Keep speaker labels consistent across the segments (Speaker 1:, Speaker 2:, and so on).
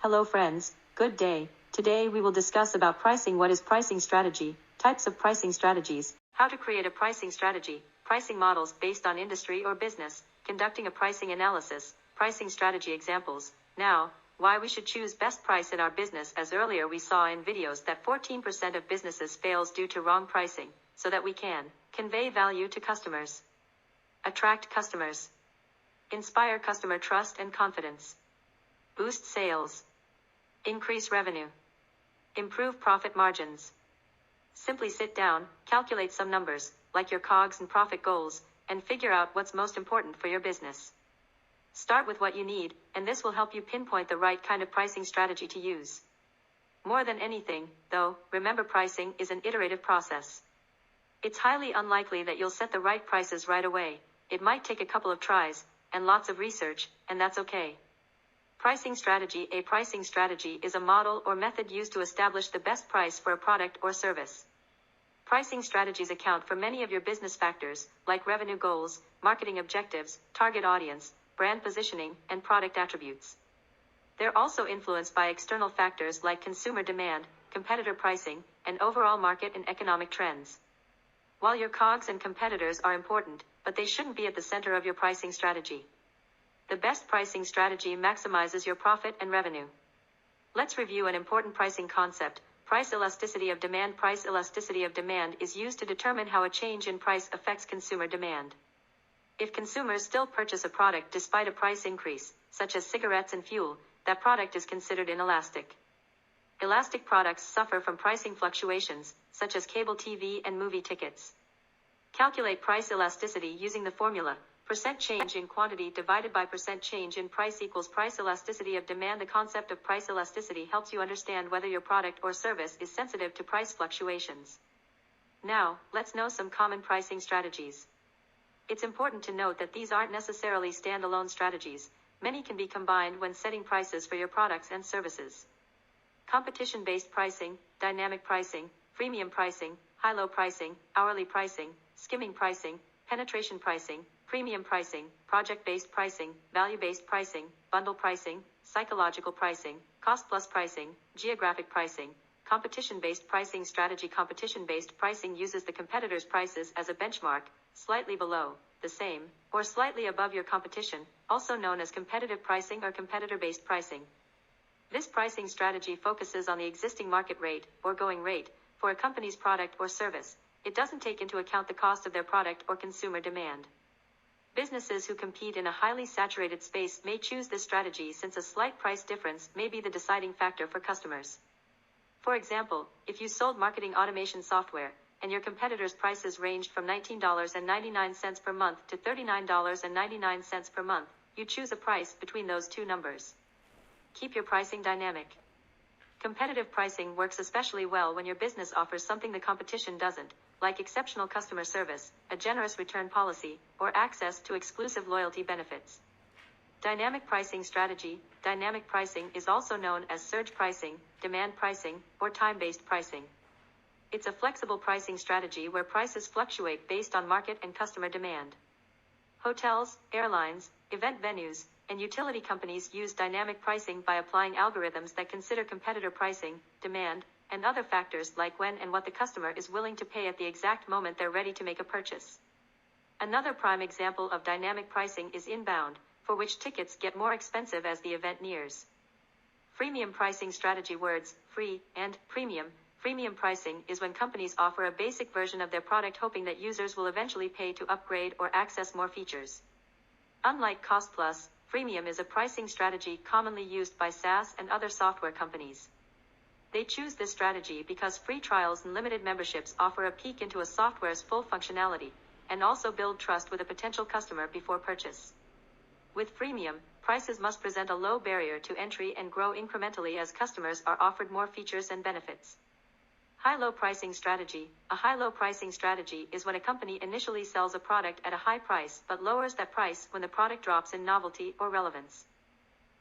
Speaker 1: Hello friends, good day. Today we will discuss about pricing. What is pricing strategy, types of pricing strategies, how to create a pricing strategy, pricing models based on industry or business, conducting a pricing analysis, pricing strategy examples. Now, why we should choose best price in our business. As earlier we saw in videos that 14% of businesses fails due to wrong pricing, so that we can convey value to customers, attract customers, inspire customer trust and confidence, boost sales, increase revenue, improve profit margins. Simply sit down, calculate some numbers, like your COGS and profit goals, and figure out what's most important for your business. Start with what you need, and this will help you pinpoint the right kind of pricing strategy to use. More than anything, though, remember pricing is an iterative process. It's highly unlikely that you'll set the right prices right away. It might take a couple of tries, and lots of research, and that's okay. Pricing strategy. A pricing strategy is a model or method used to establish the best price for a product or service. Pricing strategies account for many of your business factors, like revenue goals, marketing objectives, target audience, brand positioning, and product attributes. They're also influenced by external factors like consumer demand, competitor pricing, and overall market and economic trends. While your COGS and competitors are important, but they shouldn't be at the center of your pricing strategy. The best pricing strategy maximizes your profit and revenue. Let's review an important pricing concept: price elasticity of demand. Price elasticity of demand is used to determine how a change in price affects consumer demand. If consumers still purchase a product despite a price increase, such as cigarettes and fuel, that product is considered inelastic. Elastic products suffer from pricing fluctuations, such as cable TV and movie tickets. Calculate price elasticity using the formula: percent change in quantity divided by percent change in price equals price elasticity of demand. The concept of price elasticity helps you understand whether your product or service is sensitive to price fluctuations. Now, let's know some common pricing strategies. It's important to note that these aren't necessarily standalone strategies. Many can be combined when setting prices for your products and services. Competition-based pricing, dynamic pricing, freemium pricing, high-low pricing, hourly pricing, skimming pricing, penetration pricing, premium pricing, project-based pricing, value-based pricing, bundle pricing, psychological pricing, cost-plus pricing, geographic pricing. Competition-based pricing strategy. Competition-based pricing uses the competitor's prices as a benchmark, slightly below, the same, or slightly above your competition, also known as competitive pricing or competitor-based pricing. This pricing strategy focuses on the existing market rate, or going rate, for a company's product or service. It doesn't take into account the cost of their product or consumer demand. Businesses who compete in a highly saturated space may choose this strategy since a slight price difference may be the deciding factor for customers. For example, if you sold marketing automation software, and your competitors' prices ranged from $19.99 per month to $39.99 per month, you choose a price between those two numbers. Keep your pricing dynamic. Competitive pricing works especially well when your business offers something the competition doesn't, like exceptional customer service, a generous return policy, or access to exclusive loyalty benefits. Dynamic pricing strategy. Dynamic pricing is also known as surge pricing, demand pricing, or time-based pricing. It's a flexible pricing strategy where prices fluctuate based on market and customer demand. Hotels, airlines, event venues, and utility companies use dynamic pricing by applying algorithms that consider competitor pricing, demand, and other factors like when and what the customer is willing to pay at the exact moment they're ready to make a purchase. Another prime example of dynamic pricing is inbound, for which tickets get more expensive as the event nears. Freemium pricing strategy. Words, free, and premium. Freemium pricing is when companies offer a basic version of their product hoping that users will eventually pay to upgrade or access more features. Unlike cost plus, freemium is a pricing strategy commonly used by SaaS and other software companies. They choose this strategy because free trials and limited memberships offer a peek into a software's full functionality, and also build trust with a potential customer before purchase. With freemium, prices must present a low barrier to entry and grow incrementally as customers are offered more features and benefits. High-low pricing strategy. A high-low pricing strategy is when a company initially sells a product at a high price but lowers that price when the product drops in novelty or relevance.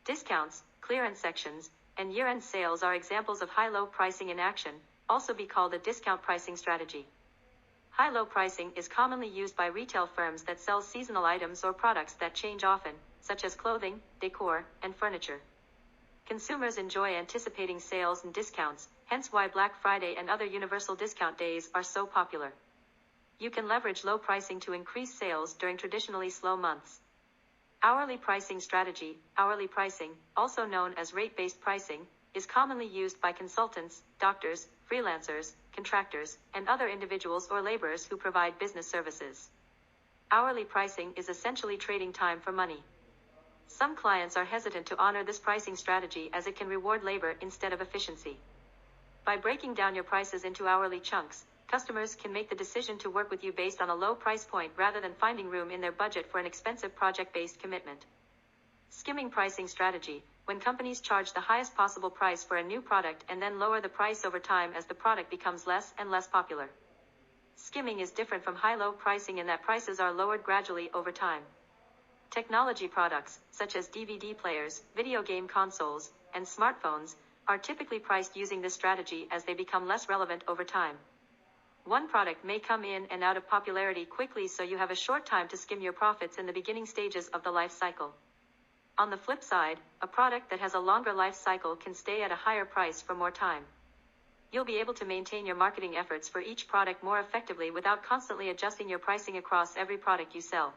Speaker 1: Discounts, clearance sections, and year-end sales are examples of high-low pricing in action, also be called a discount pricing strategy. High-low pricing is commonly used by retail firms that sell seasonal items or products that change often, such as clothing, decor, and furniture. Consumers enjoy anticipating sales and discounts, hence why Black Friday and other universal discount days are so popular. You can leverage low pricing to increase sales during traditionally slow months. Hourly pricing strategy. Hourly pricing, also known as rate-based pricing, is commonly used by consultants, doctors, freelancers, contractors, and other individuals or laborers who provide business services. Hourly pricing is essentially trading time for money. Some clients are hesitant to honor this pricing strategy as it can reward labor instead of efficiency. By breaking down your prices into hourly chunks, customers can make the decision to work with you based on a low price point rather than finding room in their budget for an expensive project-based commitment. Skimming pricing strategy. When companies charge the highest possible price for a new product and then lower the price over time as the product becomes less and less popular. Skimming is different from high-low pricing in that prices are lowered gradually over time. Technology products, such as DVD players, video game consoles, and smartphones, are typically priced using this strategy as they become less relevant over time. One product may come in and out of popularity quickly, so you have a short time to skim your profits in the beginning stages of the life cycle. On the flip side, a product that has a longer life cycle can stay at a higher price for more time. You'll be able to maintain your marketing efforts for each product more effectively without constantly adjusting your pricing across every product you sell.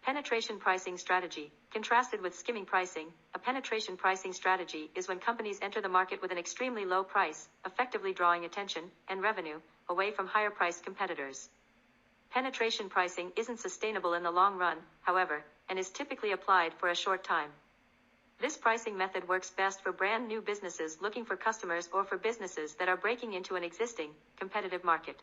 Speaker 1: Penetration pricing strategy. Contrasted with skimming pricing, a penetration pricing strategy is when companies enter the market with an extremely low price, effectively drawing attention and revenue away from higher-priced competitors. Penetration pricing isn't sustainable in the long run, however, and is typically applied for a short time. This pricing method works best for brand new businesses looking for customers or for businesses that are breaking into an existing, competitive market.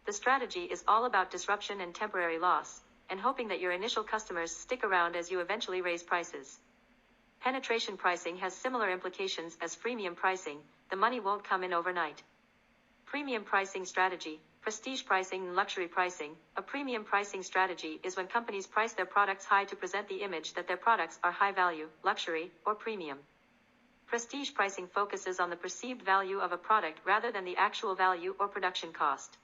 Speaker 1: The strategy is all about disruption and temporary loss, and hoping that your initial customers stick around as you eventually raise prices. Penetration pricing has similar implications as freemium pricing. The money won't come in overnight. Premium pricing strategy. Prestige pricing and luxury pricing. A premium pricing strategy is when companies price their products high to present the image that their products are high value, luxury, or premium. Prestige pricing focuses on the perceived value of a product rather than the actual value or production cost.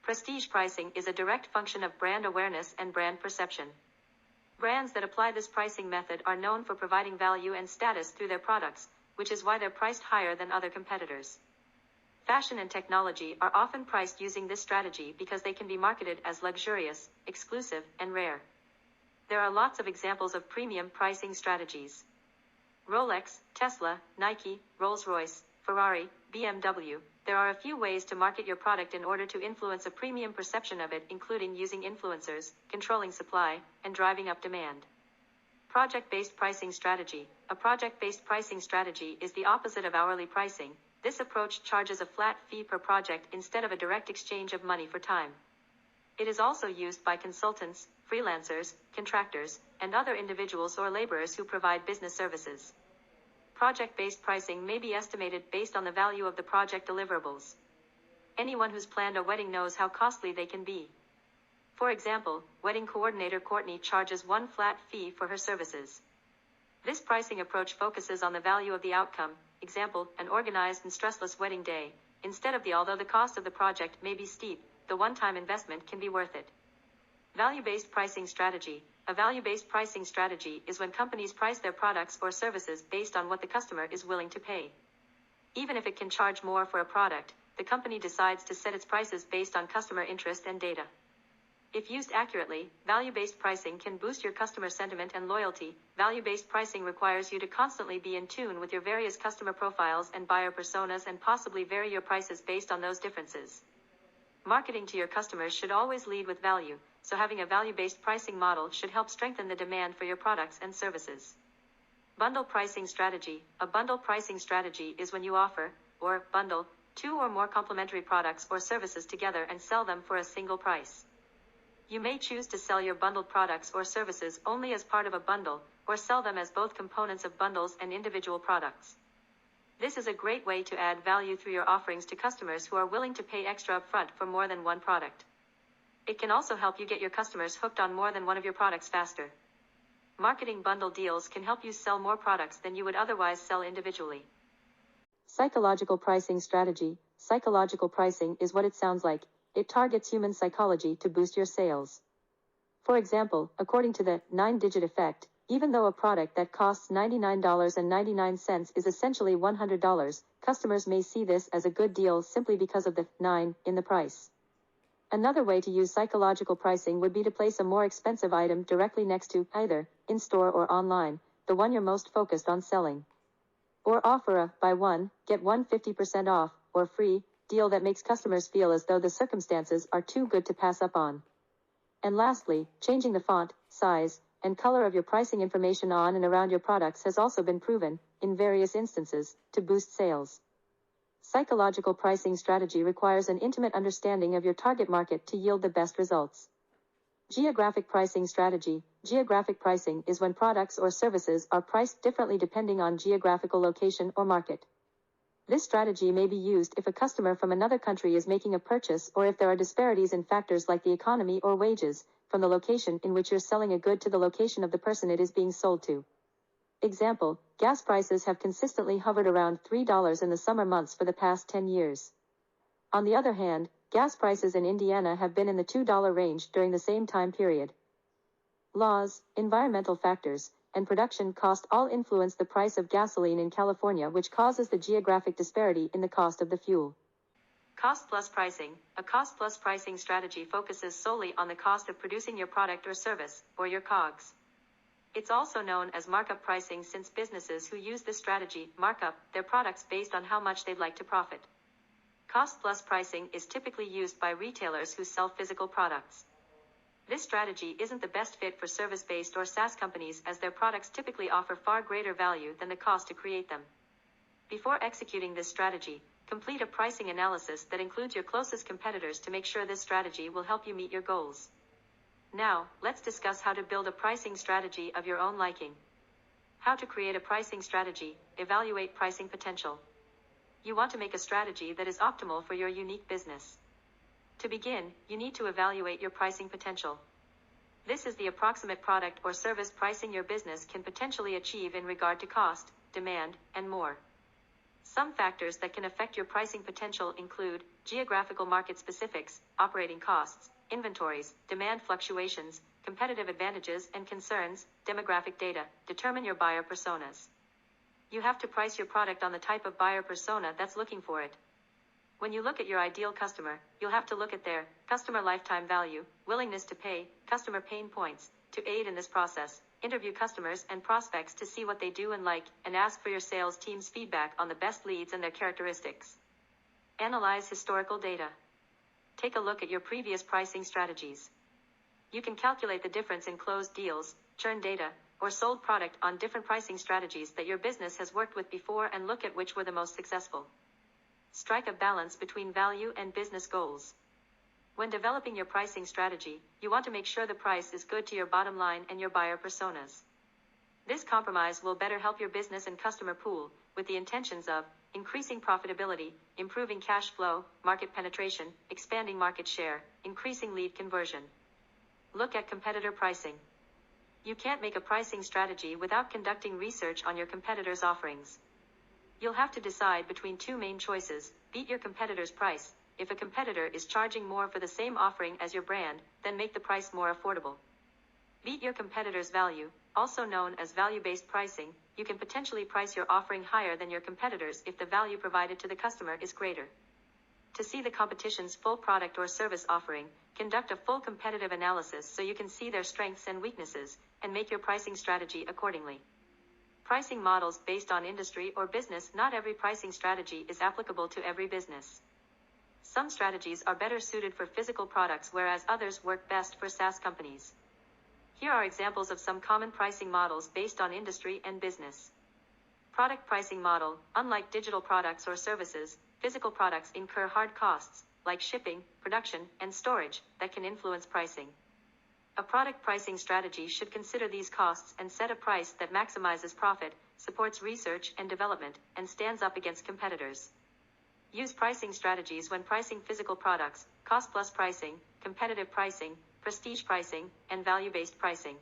Speaker 1: Prestige pricing is a direct function of brand awareness and brand perception. Brands that apply this pricing method are known for providing value and status through their products, which is why they're priced higher than other competitors. Fashion and technology are often priced using this strategy because they can be marketed as luxurious, exclusive, and rare. There are lots of examples of premium pricing strategies. Rolex, Tesla, Nike, Rolls-Royce, Ferrari, BMW. There are a few ways to market your product in order to influence a premium perception of it, including using influencers, controlling supply, and driving up demand. Project-based pricing strategy. A project-based pricing strategy is the opposite of hourly pricing. This approach charges a flat fee per project instead of a direct exchange of money for time. It is also used by consultants, freelancers, contractors, and other individuals or laborers who provide business services. Project-based pricing may be estimated based on the value of the project deliverables. Anyone who's planned a wedding knows how costly they can be. For example, wedding coordinator Courtney charges one flat fee for her services. This pricing approach focuses on the value of the outcome. Example, an organized and stressless wedding day. Instead of although the cost of the project may be steep, the one-time investment can be worth it. Value-based pricing strategy. A value-based pricing strategy is when companies price their products or services based on what the customer is willing to pay. Even if it can charge more for a product, the company decides to set its prices based on customer interest and data. If used accurately, value-based pricing can boost your customer sentiment and loyalty. Value-based pricing requires you to constantly be in tune with your various customer profiles and buyer personas and possibly vary your prices based on those differences. Marketing to your customers should always lead with value, so having a value-based pricing model should help strengthen the demand for your products and services. Bundle pricing strategy. A bundle pricing strategy is when you offer, or bundle, two or more complementary products or services together and sell them for a single price. You may choose to sell your bundled products or services only as part of a bundle, or sell them as both components of bundles and individual products. This is a great way to add value through your offerings to customers who are willing to pay extra upfront for more than one product. It can also help you get your customers hooked on more than one of your products faster. Marketing bundle deals can help you sell more products than you would otherwise sell individually. Psychological pricing strategy. Psychological pricing is what it sounds like. It targets human psychology to boost your sales. For example, according to the 9-digit effect, Even though a product that costs $99.99 is essentially $100, customers may see this as a good deal simply because of the 9 in the price. Another way to use psychological pricing would be to place a more expensive item directly next to, either in-store or online, the one you're most focused on selling. Or offer a buy one, get one 50% off, or free deal that makes customers feel as though the circumstances are too good to pass up on. And lastly, changing the font, size, and color of your pricing information on and around your products has also been proven, in various instances, to boost sales. Psychological pricing strategy requires an intimate understanding of your target market to yield the best results. Geographic pricing strategy. Geographic pricing is when products or services are priced differently depending on geographical location or market. This strategy may be used if a customer from another country is making a purchase or if there are disparities in factors like the economy or wages, from the location in which you're selling a good to the location of the person it is being sold to. Example, gas prices have consistently hovered around $3 in the summer months for the past 10 years. On the other hand, gas prices in Indiana have been in the $2 range during the same time period. Laws, environmental factors, and production cost all influence the price of gasoline in California, which causes the geographic disparity in the cost of the fuel. Cost plus pricing. A cost plus pricing strategy focuses solely on the cost of producing your product or service, or your COGS. It's also known as markup pricing since businesses who use this strategy mark up their products based on how much they'd like to profit. Cost plus pricing is typically used by retailers who sell physical products. This strategy isn't the best fit for service-based or SaaS companies, as their products typically offer far greater value than the cost to create them. Before executing this strategy, complete a pricing analysis that includes your closest competitors to make sure this strategy will help you meet your goals. Now, let's discuss how to build a pricing strategy of your own liking. How to create a pricing strategy. Evaluate pricing potential. You want to make a strategy that is optimal for your unique business. To begin, you need to evaluate your pricing potential. This is the approximate product or service pricing your business can potentially achieve in regard to cost, demand, and more. Some factors that can affect your pricing potential include geographical market specifics, operating costs, inventories, demand fluctuations, competitive advantages and concerns, demographic data. Determine your buyer personas. You have to price your product on the type of buyer persona that's looking for it. When you look at your ideal customer, you'll have to look at their customer lifetime value, willingness to pay, customer pain points. To aid in this process, interview customers and prospects to see what they do and like, and ask for your sales team's feedback on the best leads and their characteristics. Analyze historical data. Take a look at your previous pricing strategies. You can calculate the difference in closed deals, churn data, or sold product on different pricing strategies that your business has worked with before and look at which were the most successful. Strike a balance between value and business goals. When developing your pricing strategy, you want to make sure the price is good to your bottom line and your buyer personas. This compromise will better help your business and customer pool, with the intentions of increasing profitability, improving cash flow, market penetration, expanding market share, increasing lead conversion. Look at competitor pricing. You can't make a pricing strategy without conducting research on your competitors' offerings. You'll have to decide between two main choices: beat your competitor's price. If a competitor is charging more for the same offering as your brand, then make the price more affordable. Beat your competitor's value, also known as value-based pricing. You can potentially price your offering higher than your competitors if the value provided to the customer is greater. To see the competition's full product or service offering, conduct a full competitive analysis so you can see their strengths and weaknesses, and make your pricing strategy accordingly. Pricing models based on industry or business. Not every pricing strategy is applicable to every business. Some strategies are better suited for physical products, whereas others work best for SaaS companies. Here are examples of some common pricing models based on industry and business. Product pricing model. Unlike digital products or services, physical products incur hard costs, like shipping, production, and storage, that can influence pricing. A product pricing strategy should consider these costs and set a price that maximizes profit, supports research and development, and stands up against competitors. Use pricing strategies when pricing physical products: cost plus pricing, competitive pricing, prestige pricing, and value-based pricing.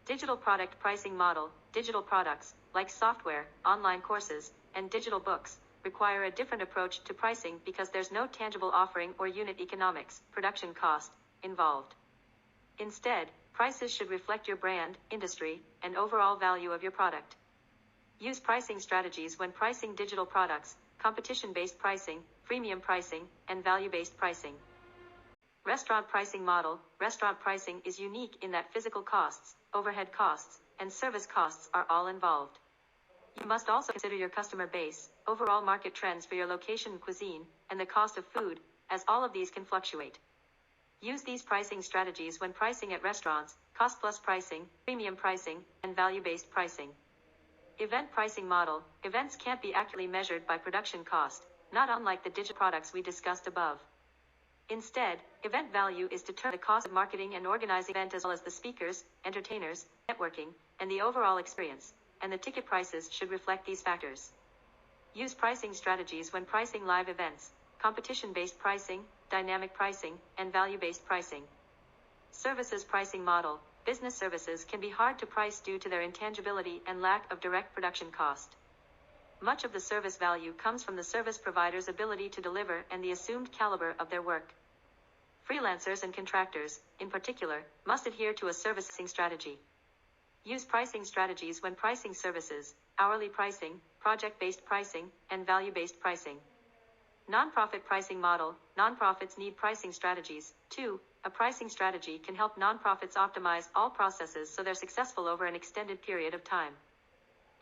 Speaker 1: Digital product pricing model. Digital products, like software, online courses, and digital books, require a different approach to pricing because there's no tangible offering or unit economics, production cost, involved. Instead, Prices should reflect your brand, industry, and overall value of your product. Use pricing strategies when pricing digital products, competition-based pricing, freemium pricing, and value-based pricing. Restaurant pricing model. Restaurant pricing is unique in that physical costs, overhead costs, and service costs are all involved. You must also consider your customer base, overall market trends for your location and cuisine, and the cost of food, as all of these can fluctuate. Use these pricing strategies when pricing at restaurants, cost-plus pricing, premium pricing, and value-based pricing. Event pricing model. Events can't be accurately measured by production cost, not unlike the digital products we discussed above. Instead, event value is to determine the cost of marketing and organizing an event as well as the speakers, entertainers, networking, and the overall experience, and the ticket prices should reflect these factors. Use pricing strategies when pricing live events, competition-based pricing, dynamic pricing, and value-based pricing. Services pricing model. Business services can be hard to price due to their intangibility and lack of direct production cost. Much of the service value comes from the service provider's ability to deliver and the assumed caliber of their work. Freelancers and contractors, in particular, must adhere to a servicing strategy. Use pricing strategies when pricing services, hourly pricing, project-based pricing, and value-based pricing. Nonprofit pricing model. Nonprofits need pricing strategies, too. A pricing strategy can help nonprofits optimize all processes so they're successful over an extended period of time.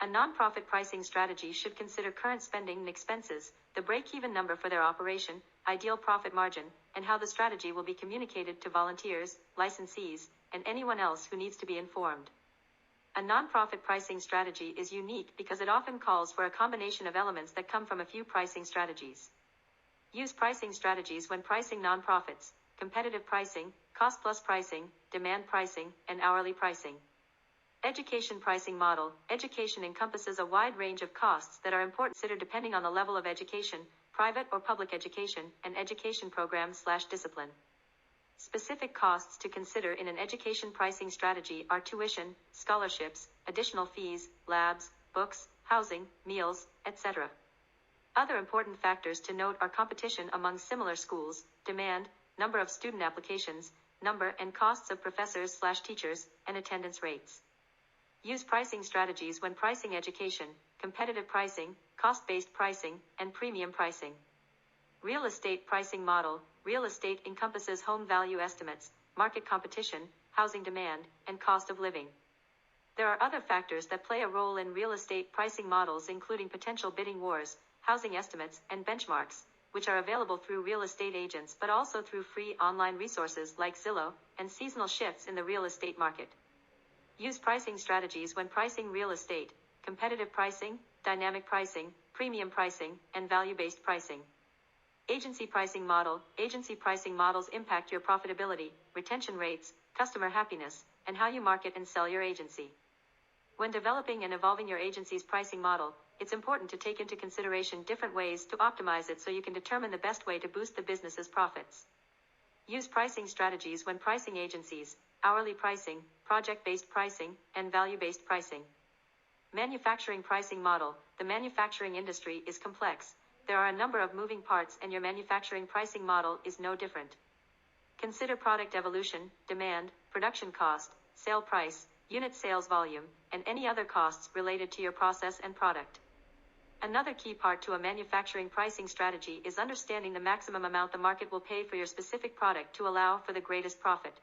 Speaker 1: A nonprofit pricing strategy should consider current spending and expenses, the break-even number for their operation, ideal profit margin, and how the strategy will be communicated to volunteers, licensees, and anyone else who needs to be informed. A nonprofit pricing strategy is unique because it often calls for a combination of elements that come from a few pricing strategies. Use pricing strategies when pricing nonprofits, competitive pricing, cost-plus pricing, demand pricing, and hourly pricing. Education pricing model. Education encompasses a wide range of costs that are important to consider depending on the level of education, private or public education, and education program/discipline. Specific costs to consider in an education pricing strategy are tuition, scholarships, additional fees, labs, books, housing, meals, etc. Other important factors to note are competition among similar schools, demand, number of student applications, number and costs of professors/teachers, and attendance rates. Use pricing strategies when pricing education, competitive pricing, cost-based pricing, and premium pricing. Real estate pricing model. Real estate encompasses home value estimates, market competition, housing demand, and cost of living. There are other factors that play a role in real estate pricing models, including potential bidding wars, housing estimates, and benchmarks, which are available through real estate agents but also through free online resources like Zillow, and seasonal shifts in the real estate market. Use pricing strategies when pricing real estate, competitive pricing, dynamic pricing, premium pricing, and value-based pricing. Agency pricing model. Agency pricing models impact your profitability, retention rates, customer happiness, and how you market and sell your agency. When developing and evolving your agency's pricing model, it's important to take into consideration different ways to optimize it so you can determine the best way to boost the business's profits. Use pricing strategies when pricing agencies, hourly pricing, project-based pricing, and value-based pricing. Manufacturing pricing model. The manufacturing industry is complex. There are a number of moving parts and your manufacturing pricing model is no different. Consider product evolution, demand, production cost, sale price, unit sales volume, and any other costs related to your process and product. Another key part to a manufacturing pricing strategy is understanding the maximum amount the market will pay for your specific product to allow for the greatest profit.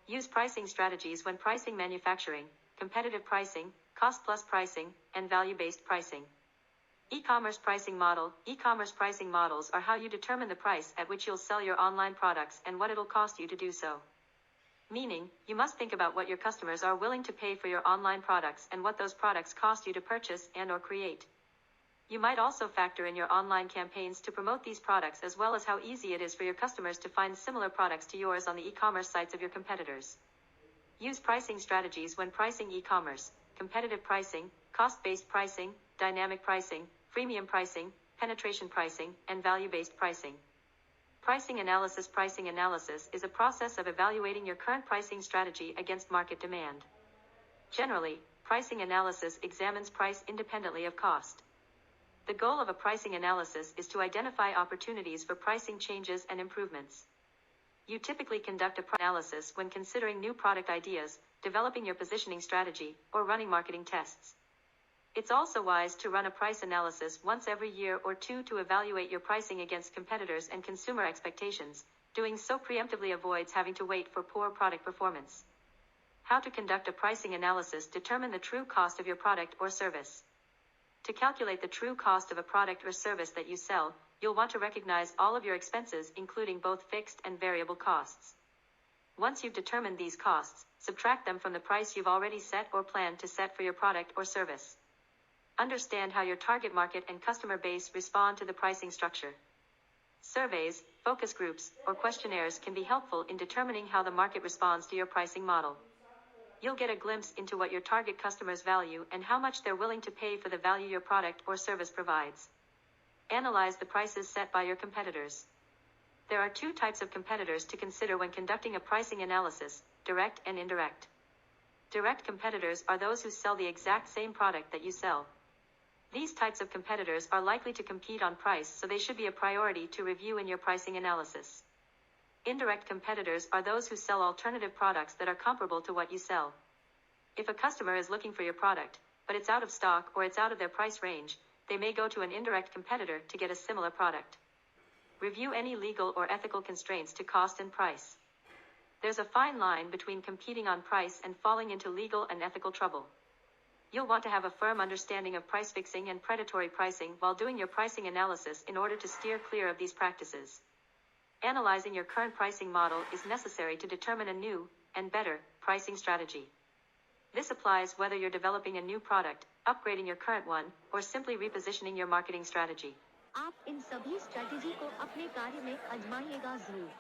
Speaker 1: Use pricing strategies when pricing manufacturing, competitive pricing, cost-plus pricing, and value-based pricing. E-commerce pricing model. E-commerce pricing models are how you determine the price at which you'll sell your online products and what it'll cost you to do so. Meaning, you must think about what your customers are willing to pay for your online products and what those products cost you to purchase and/or create. You might also factor in your online campaigns to promote these products as well as how easy it is for your customers to find similar products to yours on the e-commerce sites of your competitors. Use pricing strategies when pricing e-commerce, competitive pricing, cost-based pricing, dynamic pricing, freemium pricing, penetration pricing, and value-based pricing. Pricing analysis. Pricing analysis is a process of evaluating your current pricing strategy against market demand. Generally, pricing analysis examines price independently of cost. The goal of a pricing analysis is to identify opportunities for pricing changes and improvements. You typically conduct a price analysis when considering new product ideas, developing your positioning strategy, or running marketing tests. It's also wise to run a price analysis once every year or two to evaluate your pricing against competitors and consumer expectations. Doing so preemptively avoids having to wait for poor product performance. How to conduct a pricing analysis. Determine the true cost of your product or service. To calculate the true cost of a product or service that you sell, you'll want to recognize all of your expenses, including both fixed and variable costs. Once you've determined these costs, subtract them from the price you've already set or plan to set for your product or service. Understand how your target market and customer base respond to the pricing structure. Surveys, focus groups, or questionnaires can be helpful in determining how the market responds to your pricing model. You'll get a glimpse into what your target customers value and how much they're willing to pay for the value your product or service provides. Analyze the prices set by your competitors. There are two types of competitors to consider when conducting a pricing analysis: direct and indirect. Direct competitors are those who sell the exact same product that you sell. These types of competitors are likely to compete on price, so they should be a priority to review in your pricing analysis. Indirect competitors are those who sell alternative products that are comparable to what you sell. If a customer is looking for your product, but it's out of stock or it's out of their price range, they may go to an indirect competitor to get a similar product. Review any legal or ethical constraints to cost and price. There's a fine line between competing on price and falling into legal and ethical trouble. You'll want to have a firm understanding of price fixing and predatory pricing while doing your pricing analysis in order to steer clear of these practices. Analyzing your current pricing model is necessary to determine a new and better pricing strategy. This applies whether you're developing a new product, upgrading your current one, or simply repositioning your marketing strategy.
Speaker 2: आप इन सभी strategy को अपने कार्य में आजमाइएगा जरूर।